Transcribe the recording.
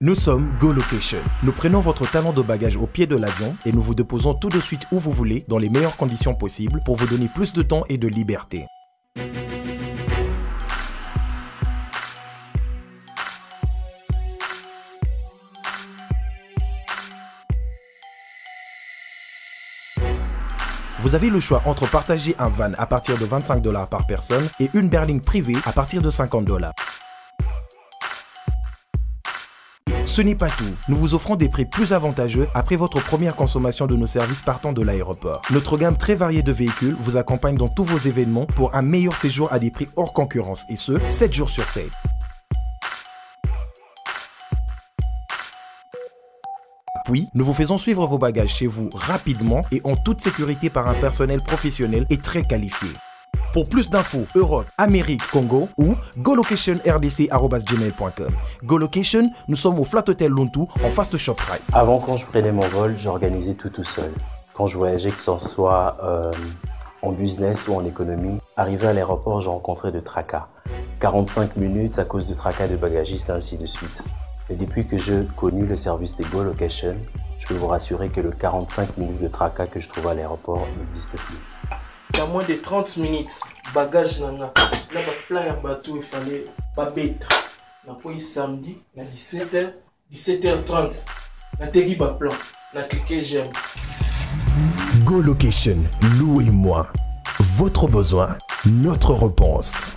Nous sommes GoLocation. Nous prenons votre talon de bagage au pied de l'avion et nous vous déposons tout de suite où vous voulez, dans les meilleures conditions possibles, pour vous donner plus de temps et de liberté. Vous avez le choix entre partager un van à partir de 25 $ par personne et une berline privée à partir de 50 $. Ce n'est pas tout, nous vous offrons des prix plus avantageux après votre première consommation de nos services partant de l'aéroport. Notre gamme très variée de véhicules vous accompagne dans tous vos événements pour un meilleur séjour à des prix hors concurrence et ce, 7 jours sur 7. Puis, nous vous faisons suivre vos bagages chez vous rapidement et en toute sécurité par un personnel professionnel et très qualifié. Pour plus d'infos, Europe, Amérique, Congo ou golocationrdc@gmail.com. GoLocation, nous sommes au Flat Hotel Lontu en face de ShopRite. Avant, quand je prenais mon vol, j'organisais tout seul. Quand je voyageais, que ce soit en business ou en économie, arrivé à l'aéroport, je rencontrais de tracas. 45 minutes à cause de tracas de bagagistes, ainsi de suite. Et depuis que j'ai connu le service de GoLocation, je peux vous rassurer que le 45 minutes de tracas que je trouve à l'aéroport n'existe plus. Il y a moins de 30 minutes, bagage nana. Là, plein de bateau, il fallait pas bête. On a pris samedi, à 17h30. On a tegui ba plan. On a cliqué j'aime. GoLocation, louez-moi. Votre besoin, notre réponse.